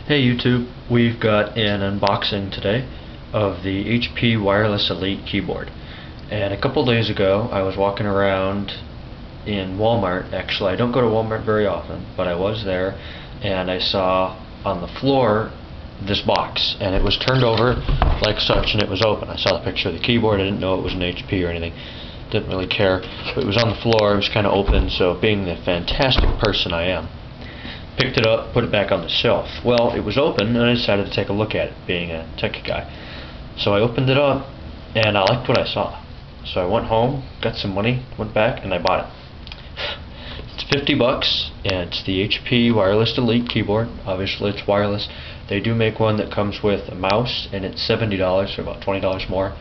Hey YouTube, we've got an unboxing today of the HP Wireless Elite keyboard. And a couple days ago I was walking around in Walmart. Actually, I don't go to Walmart very often, but I was there and I saw on the floor this box, and it was turned over like such and it was open. I saw the picture of the keyboard. I didn't know it was an HP or anything. Didn't really care. But it was on the floor, it was kind of open, so being the fantastic person I am, picked it up, put it back on the shelf. Well, it was open, and I decided to take a look at it, being a tech guy. So I opened it up, and I liked what I saw. So I went home, got some money, went back, and I bought it. It's 50 bucks, and it's the HP Wireless Elite keyboard. Obviously, it's wireless. They do make one that comes with a mouse, and it's $70, or about $20 more.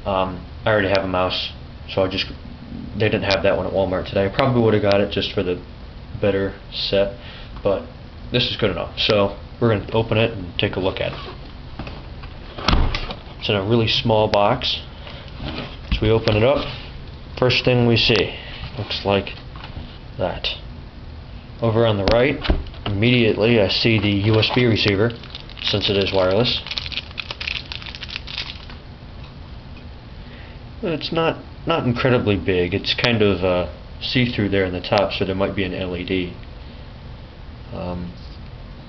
I already have a mouse, so they didn't have that one at Walmart today. I probably would have got it just for the better set, but this is good enough. So we're going to open it and take a look at it. It's in a really small box. So we open it up. First thing we see looks like that. Over on the right, immediately I see the USB receiver, since it is wireless. It's not incredibly big. It's kind of see-through there in the top, so there might be an LED.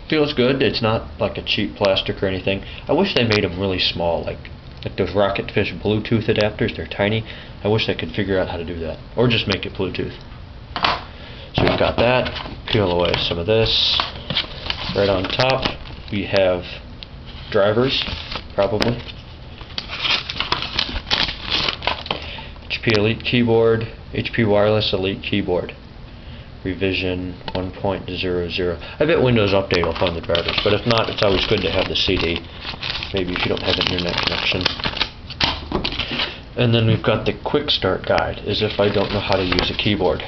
Feels good. It's not like a cheap plastic or anything. I wish they made them really small, like those Rocketfish Bluetooth adapters. They're tiny. I wish they could figure out how to do that, or just make it Bluetooth. So we've got that. Peel away some of this. Right on top we have drivers, probably. HP Elite keyboard, HP Wireless Elite keyboard. Revision 1.00. I bet Windows Update will fund the drivers, but if not, it's always good to have the CD, maybe if you don't have an internet connection. And then we've got the quick start guide, as if I don't know how to use a keyboard.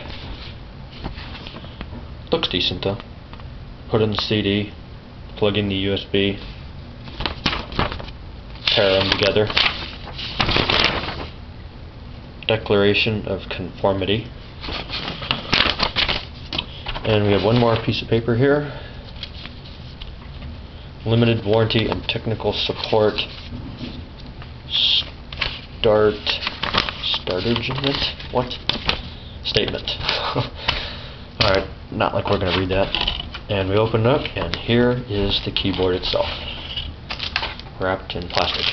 Looks decent though. Put in the CD, plug in the USB, pair them together. Declaration of conformity. And we have one more piece of paper here. Limited warranty and technical support startagement? What? Statement. Alright, not like we're going to read that. And we open it up, and here is the keyboard itself, wrapped in plastic.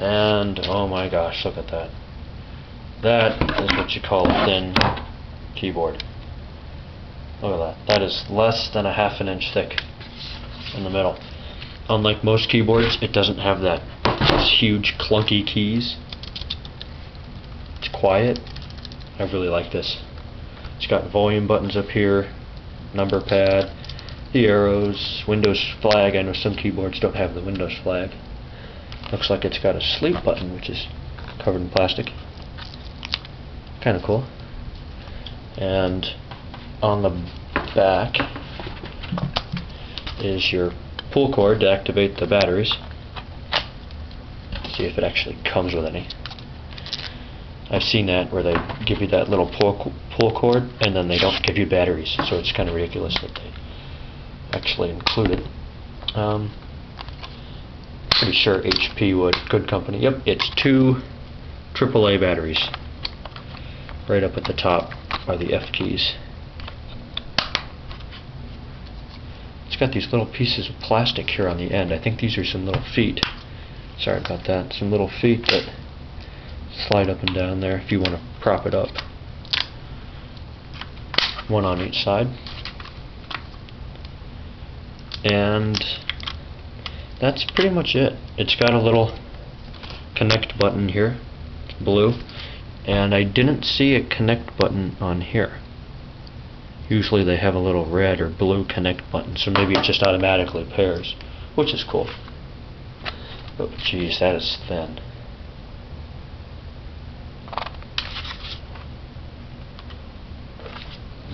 And oh my gosh, look at that. That is what you call a thin keyboard. Look at that. That is less than a half an inch thick in the middle. Unlike most keyboards, it doesn't have those huge clunky keys. It's quiet. I really like this. It's got volume buttons up here, number pad, the arrows, Windows flag. I know some keyboards don't have the Windows flag. Looks like it's got a sleep button, which is covered in plastic. Kind of cool. And on the back is your pull cord to activate the batteries. See if it actually comes with any. I've seen that where they give you that little pull cord and then they don't give you batteries, so it's kind of ridiculous that they actually include it. Pretty sure HP would. Good company. Yep, it's 2 AAA batteries. Right up at the top are the F keys. It's got these little pieces of plastic here on the end. I think these are some little feet. Sorry about that. Some little feet that slide up and down there if you want to prop it up. One on each side. And that's pretty much it. It's got a little connect button here, blue, and I didn't see a connect button on here. Usually they have a little red or blue connect button, so maybe it just automatically pairs, which is cool. But geez, that is thin.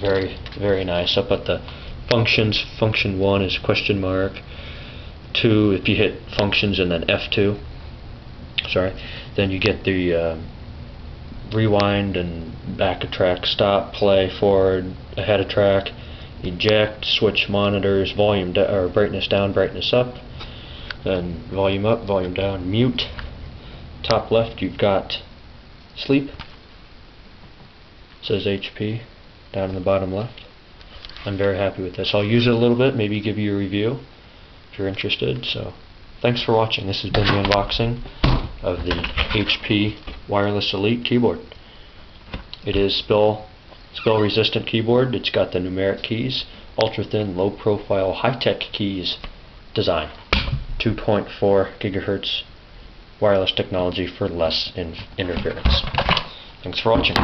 Very, very nice. Up at the functions, function 1 is question mark. 2, if you hit functions and then F2, sorry, then you get the rewind and back a track, stop, play, forward, ahead a track, eject, switch monitors, volume or brightness down, brightness up, then volume up, volume down, mute. Top left you've got sleep, it says HP down in the bottom left. I'm very happy with this. I'll use it a little bit, maybe give you a review if you're interested. So thanks for watching. This has been the unboxing of the HP Wireless Elite keyboard. It is spill resistant keyboard. It's got the numeric keys, ultra thin, low profile, high tech keys design. 2.4 gigahertz wireless technology for less interference. Thanks for watching.